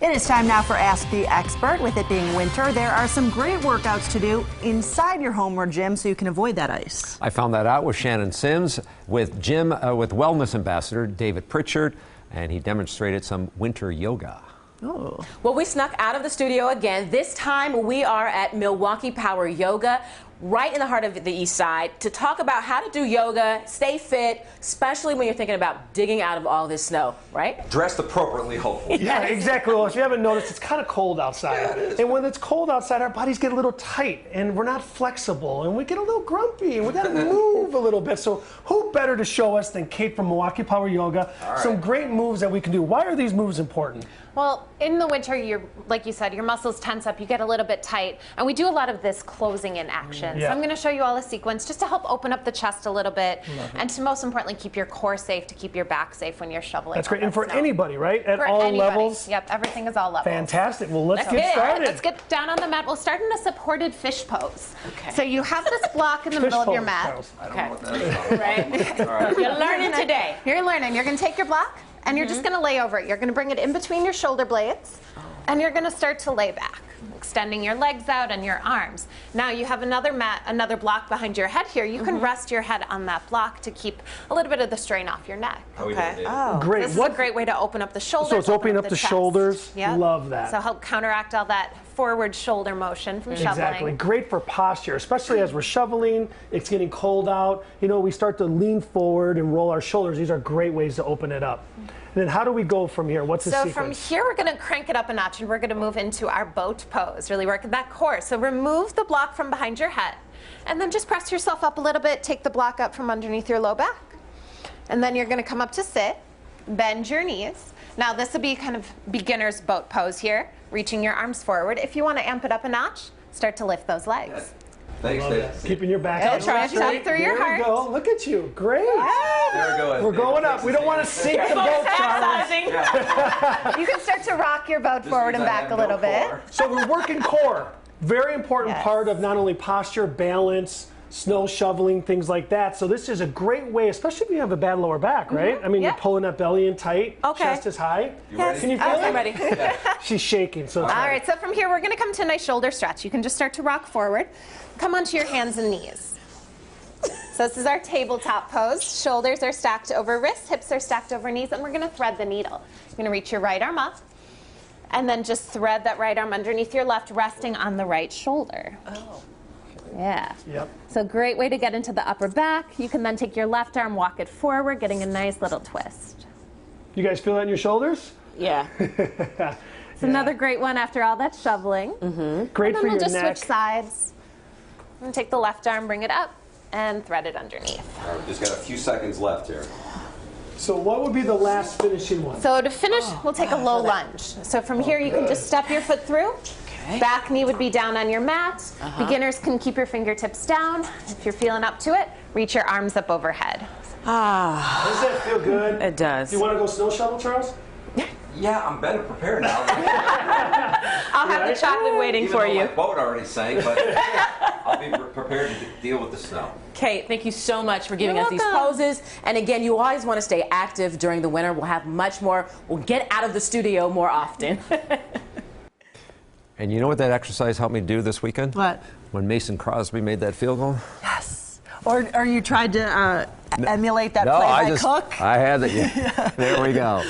It is time now for Ask the Expert. With it being winter, there are some great workouts to do inside your home or gym so you can avoid that ice. I found that out with Shannon Sims with Wellness Ambassador David Pritchard, and he demonstrated some winter yoga. Oh. Well, we snuck out of the studio again. This time we are at Milwaukee Power Yoga, right in the heart of the East Side, to talk about how to do yoga, stay fit, especially when you're thinking about digging out of all this snow, right? Dressed appropriately, hopefully. Yeah, exactly. Well, if you haven't noticed, it's kind of cold outside. Yeah, it is. And when it's cold outside, our bodies get a little tight, and we're not flexible, and we get a little grumpy, and we got to move a little bit. So who better to show us than Kate from Milwaukee Power Yoga? Right. Some great moves that we can do. Why are these moves important? Well, in the winter, like you said, your muscles tense up, you get a little bit tight, and we do a lot of this closing in action. Yeah. So I'm going to show you all a sequence just to help open up the chest a little bit, and to most importantly keep your core safe, to keep your back safe when you're shoveling. That's great. all And that for snow. anybody, right? At For all anybody. levels? Yep, everything is all levels. Fantastic. Well, let's get All right, started. let's get down on the mat. We'll start in a supported fish pose. Okay. So you have this block in the middle of your pose, mat. Charles. I don't know what that is. Right? All right. You're learning today. You're learning. You're going to take your block, and you're just going to lay over it. You're going to bring it in between your shoulder blades, and you're going to start to lay back, extending your legs out and your arms. Now you have another block behind your head here. You can rest your head on that block to keep a little bit of the strain off your neck. How we doing, David? Oh. Great. This is a great way to open up the shoulders. So it's opening up the chest. shoulders. Yep. Love that. So help counteract all that forward shoulder motion from shoveling. Exactly. Great for posture, especially as we're shoveling, it's getting cold out. You know, we start to lean forward and roll our shoulders. These are great ways to open it up. And then how do we go from here? What's the So sequence? from here, we're going to crank it up a notch, and we're going to move into our boat pose, really work that core. So remove the block from behind your head, and then just press yourself up a little bit, take the block up from underneath your low back. And then you're going to come up to sit, bend your knees. Now this will be kind of beginner's boat pose here, reaching your arms forward. If you want to amp it up a notch, start to lift those legs. Thanks, Love Dave. that. Keeping your back Go, up Charles. straight. Up through your There we heart. go. Look at you. Great. There we go. We're going up. We don't want to sink the boat, Charles. You can start to rock your boat forward and back a little bit. So we're working core. Very important Yes. part of not only posture, balance, snow shoveling, things like that. So this is a great way, especially if you have a bad lower back, right? I mean, Yeah. you're pulling that belly in tight, Okay. chest is high. You ready? Can you feel I'm it? ready. She's shaking, so it's All right, so from here, we're going to come to a nice shoulder stretch. You can just start to rock forward. Come onto your hands and knees. So this is our tabletop pose. Shoulders are stacked over wrists, hips are stacked over knees, and we're going to thread the needle. You're going to reach your right arm up, and then just thread that right arm underneath your left, resting on the right shoulder. Oh. Yeah. Yep. So great way to get into the upper back. You can then take your left arm, walk it forward, getting a nice little twist. You guys feel that in your shoulders? Yeah. It's another great one after all that shoveling. Great And then for we'll your just neck. switch sides. And take the left arm, bring it up, and thread it underneath. All right, we've just got a few seconds left here. So what would be the last finishing one? So to finish, we'll take a low lunge. So from here, you can just step your foot through. Okay. Back knee would be down on your mat. Beginners can keep your fingertips down. If you're feeling up to it, reach your arms up overhead. Ah, Does that feel good? it does. Do you want to go snow shovel, Charles? Yeah, I'm better prepared now. I'll have the chocolate waiting Even for though you. my boat already sank, but I'll be prepared to deal with the snow. Kate, thank you so much for giving You're us these welcome. poses. And again, you always want to stay active during the winter. We'll have much more. We'll get out of the studio more often. And you know what that exercise helped me do this weekend? What? When Mason Crosby made that field goal? Yes. Or you tried to emulate that No, play I by just, Cook? I had it. Yeah. There we go.